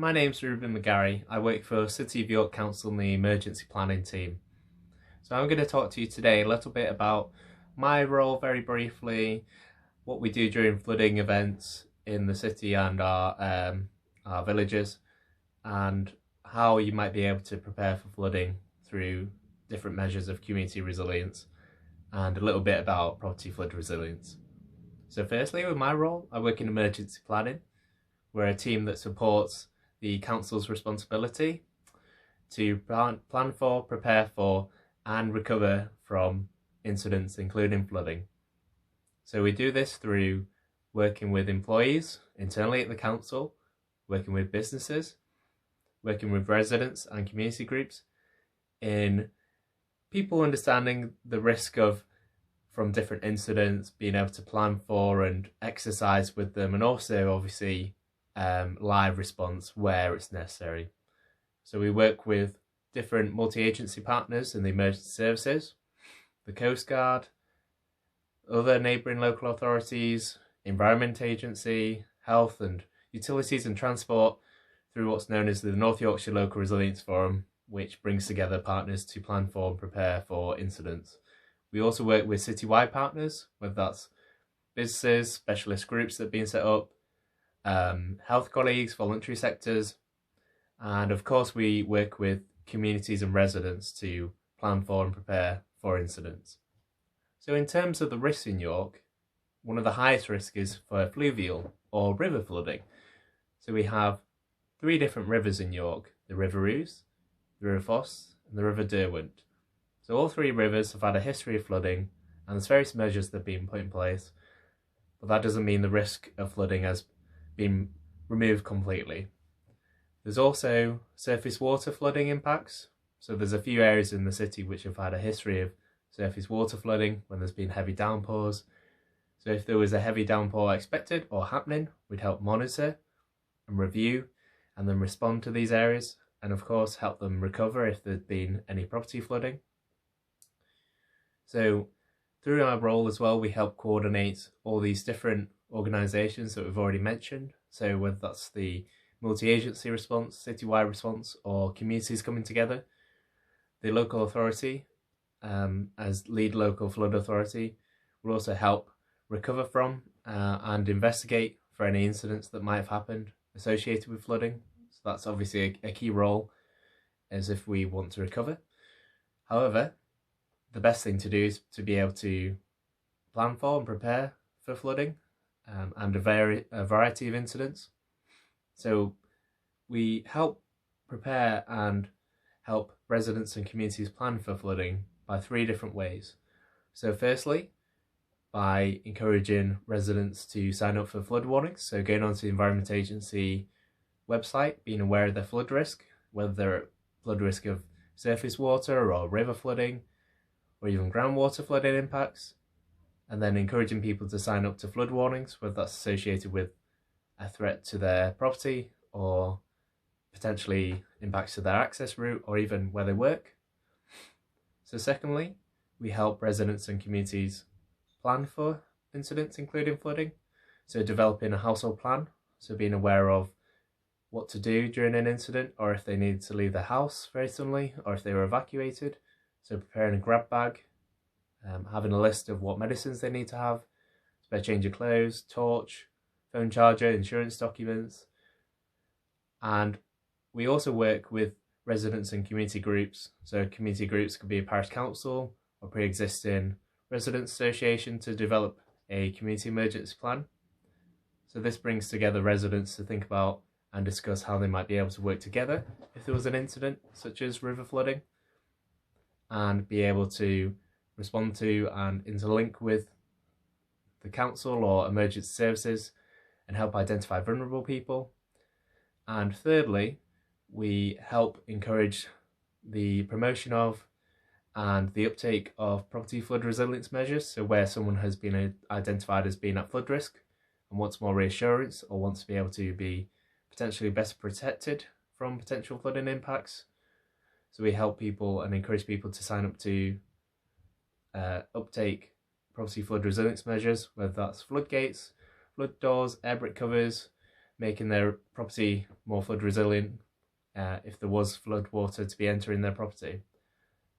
my name's Reuben. I work for City of York Council in the emergency planning team. So I'm going to talk to you today a little bit about my role very briefly, what we do during flooding events in the city and our villages, and how you might be able to prepare for flooding through different measures of community resilience, and a little bit about property flood resilience. So firstly, with my role, I work in emergency planning. We're a team that supports the council's responsibility to plan for, prepare for, and recover from incidents including flooding. So we do this through working with employees internally at the council, working with businesses, working with residents and community groups in people understanding the risk of from different incidents, being able to plan for and exercise with them, and also obviously live response where it's necessary. So we work with different multi-agency partners in the emergency services, the Coast Guard, other neighbouring local authorities, Environment Agency, Health and Utilities and Transport, through what's known as the North Yorkshire Local Resilience Forum, which brings together partners to plan for and prepare for incidents. We also work with citywide partners, whether that's businesses, specialist groups that have been set up, health colleagues, voluntary sectors, and of course we work with communities and residents to plan for and prepare for incidents. So in terms of the risks in York, one of the highest risks is for fluvial or river flooding. So we have 3 different rivers in York: the River Ouse, the River Foss and the River Derwent. So all 3 rivers have had a history of flooding, and there's various measures that have been put in place, but that doesn't mean the risk of flooding has been removed completely. There's also surface water flooding impacts. So there's a few areas in the city which have had a history of surface water flooding when there's been heavy downpours. So if there was a heavy downpour expected or happening, we'd help monitor and review and then respond to these areas, and of course help them recover if there'd been any property flooding. So through our role as well, we help coordinate all these different organisations that we've already mentioned. So whether that's the multi-agency response, citywide response, or communities coming together, the local authority, as lead local flood authority, will also help recover from and investigate for any incidents that might have happened associated with flooding. So that's obviously a key role as if we want to recover. However, the best thing to do is to be able to plan for and prepare for flooding and a variety of incidents. So we help prepare and help residents and communities plan for flooding by 3 different ways. So firstly, by encouraging residents to sign up for flood warnings. So going onto the Environment Agency website, being aware of their flood risk, whether they're at flood risk of surface water or river flooding, or even groundwater flooding impacts, and then encouraging people to sign up to flood warnings, whether that's associated with a threat to their property or potentially impacts to their access route or even where they work. So secondly, we help residents and communities plan for incidents including flooding. So developing a household plan, so being aware of what to do during an incident, or if they needed to leave their house very suddenly, or if they were evacuated. So preparing a grab bag, having a list of what medicines they need to have, spare change of clothes, torch, phone charger, insurance documents. And we also work with residents and community groups. So community groups could be a parish council or pre-existing residents association to develop a community emergency plan. So this brings together residents to think about and discuss how they might be able to work together if there was an incident such as river flooding, and be able to respond to and interlink with the council or emergency services and help identify vulnerable people. And thirdly, we help encourage the promotion of and the uptake of property flood resilience measures. So where someone has been identified as being at flood risk and wants more reassurance or wants to be able to be potentially better protected from potential flooding impacts. So we help people and encourage people to sign up to uptake property flood resilience measures, whether that's floodgates, flood doors, air brick covers, making their property more flood resilient if there was flood water to be entering their property.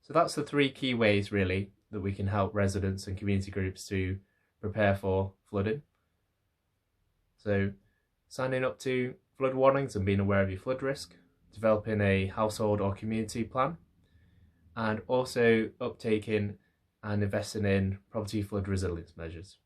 So that's the three key ways really that we can help residents and community groups to prepare for flooding. So signing up to flood warnings and being aware of your flood risk, developing a household or community plan, and also uptaking and investing in property flood resilience measures.